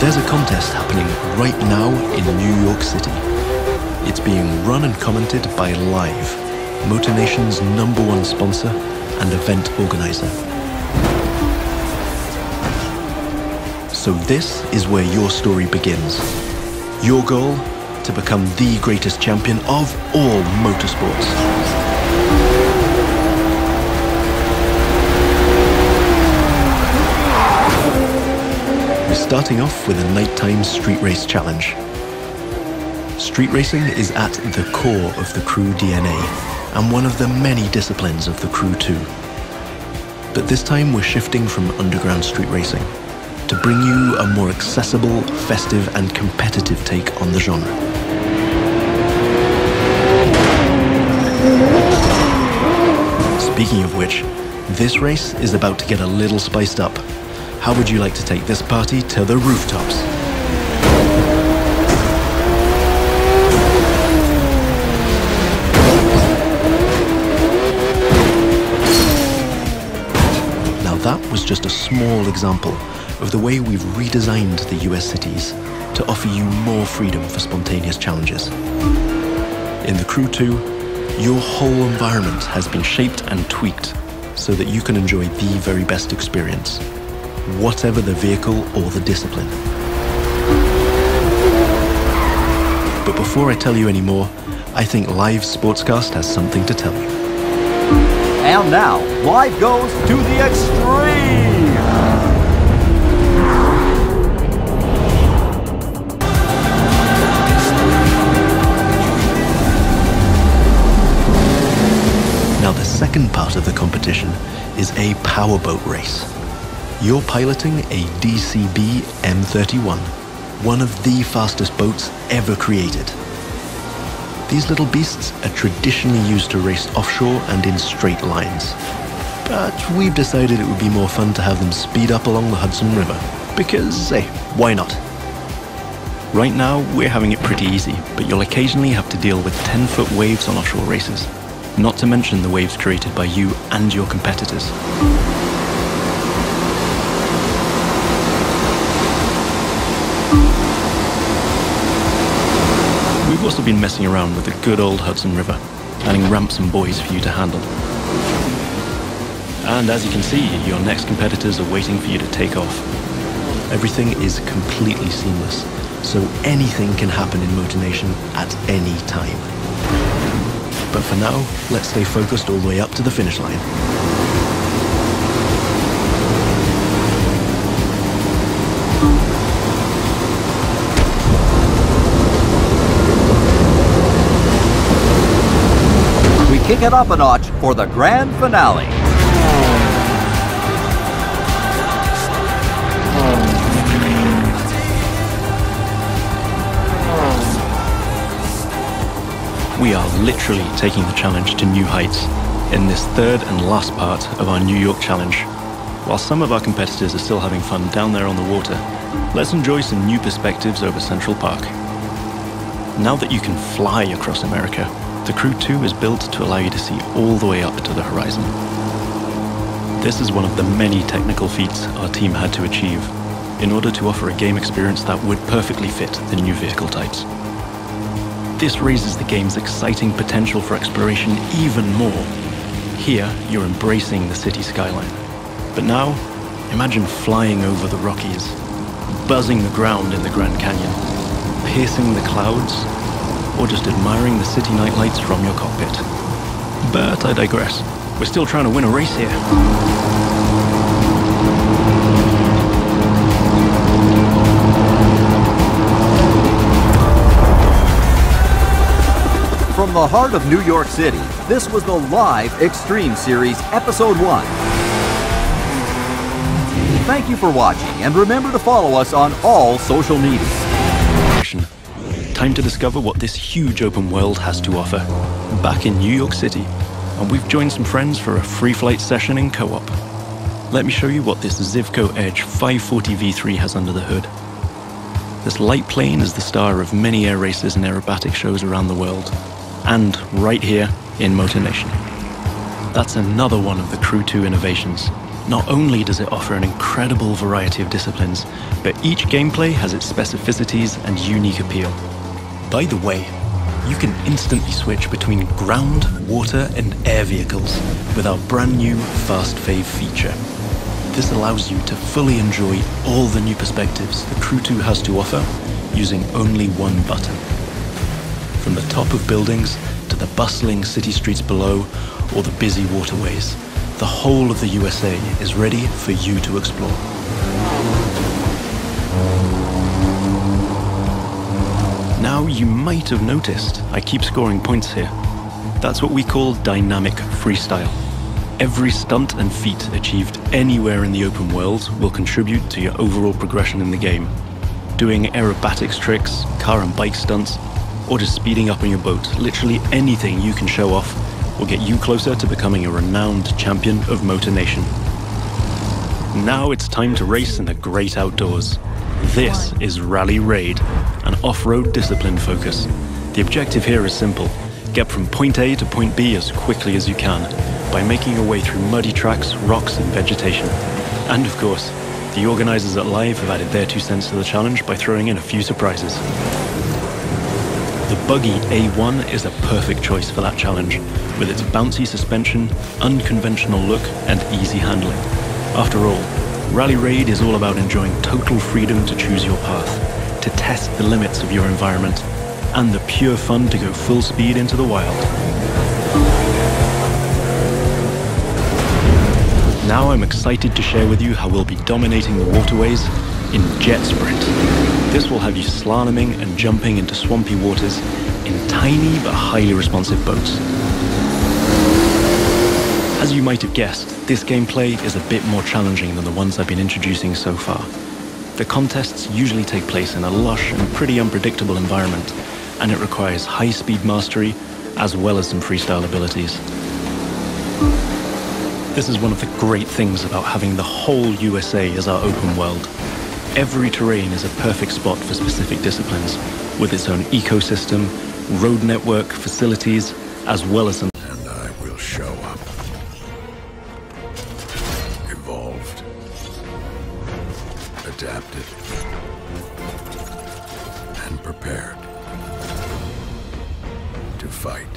There's a contest happening right now in New York City. It's being run and commented by Live, MotorNation's #1 sponsor and event organizer. So this is where your story begins. Your goal? To become the greatest champion of all motorsports. We're starting off with a nighttime street race challenge. Street racing is at the core of the Crew DNA and one of the many disciplines of the Crew 2. But this time we're shifting from underground street racing to bring you a more accessible, festive and competitive take on the genre. Speaking of which, this race is about to get a little spiced up. How would you like to take this party to the rooftops? Now that was just a small example of the way we've redesigned the US cities to offer you more freedom for spontaneous challenges. In the Crew 2, your whole environment has been shaped and tweaked so that you can enjoy the very best experience, whatever the vehicle or the discipline. But before I tell you any more, I think Live Sportscast has something to tell you. And now, Live goes to the extreme! Now the second part of the competition is a powerboat race. You're piloting a DCB M31, one of the fastest boats ever created. These little beasts are traditionally used to race offshore and in straight lines. But we've decided it would be more fun to have them speed up along the Hudson River, because, hey, why not? Right now, we're having it pretty easy, but you'll occasionally have to deal with 10-foot waves on offshore races. Not to mention the waves created by you and your competitors. We've also been messing around with the good old Hudson River, adding ramps and buoys for you to handle. And as you can see, your next competitors are waiting for you to take off. Everything is completely seamless, so anything can happen in MotorNation at any time. But for now, let's stay focused all the way up to the finish line. We kick it up a notch for the grand finale. We are literally taking the challenge to new heights in this third and last part of our New York challenge. While some of our competitors are still having fun down there on the water, let's enjoy some new perspectives over Central Park. Now that you can fly across America, the Crew 2 is built to allow you to see all the way up to the horizon. This is one of the many technical feats our team had to achieve in order to offer a game experience that would perfectly fit the new vehicle types. This raises the game's exciting potential for exploration even more. Here, you're embracing the city skyline. But now, imagine flying over the Rockies, buzzing the ground in the Grand Canyon, piercing the clouds, or just admiring the city nightlights from your cockpit. But I digress. We're still trying to win a race here. From the heart of New York City, this was the Live Extreme Series Episode 1. Thank you for watching, and remember to follow us on all social media. Time to discover what this huge open world has to offer. Back in New York City, and we've joined some friends for a free flight session in co-op. Let me show you what this Zivco Edge 540 V3 has under the hood. This light plane is the star of many air races and aerobatic shows around the world, and right here in MotorNation. That's another one of the Crew 2 innovations, Not only does it offer an incredible variety of disciplines, but each gameplay has its specificities and unique appeal. By the way, you can instantly switch between ground, water, and air vehicles with our brand new Fast Fave feature. This allows you to fully enjoy all the new perspectives the Crew 2 has to offer using only one button. From the top of buildings to the bustling city streets below or the busy waterways, the whole of the USA is ready for you to explore. Now you might have noticed I keep scoring points here. That's what we call dynamic freestyle. Every stunt and feat achieved anywhere in the open world will contribute to your overall progression in the game. Doing aerobatics tricks, car and bike stunts, or just speeding up on your boat, literally anything you can show off will get you closer to becoming a renowned champion of Motor Nation. Now it's time to race in the great outdoors. This is Rally Raid, an off-road discipline focus. The objective here is simple: get from point A to point B as quickly as you can by making your way through muddy tracks, rocks, and vegetation. And of course, the organizers at Live have added their 2 cents to the challenge by throwing in a few surprises. The Buggy A1 is a perfect choice for that challenge, with its bouncy suspension, unconventional look, and easy handling. After all, Rally Raid is all about enjoying total freedom to choose your path, to test the limits of your environment, and the pure fun to go full speed into the wild. Now I'm excited to share with you how we'll be dominating the waterways in Jet Sprint. This will have you slaloming and jumping into swampy waters in tiny but highly responsive boats. As you might have guessed, this gameplay is a bit more challenging than the ones I've been introducing so far. The contests usually take place in a lush and pretty unpredictable environment, and it requires high-speed mastery as well as some freestyle abilities. This is one of the great things about having the whole USA as our open world. Every terrain is a perfect spot for specific disciplines, with its own ecosystem, road network, facilities, as well as some... And I will show up. Evolved. Adapted. And prepared. To fight.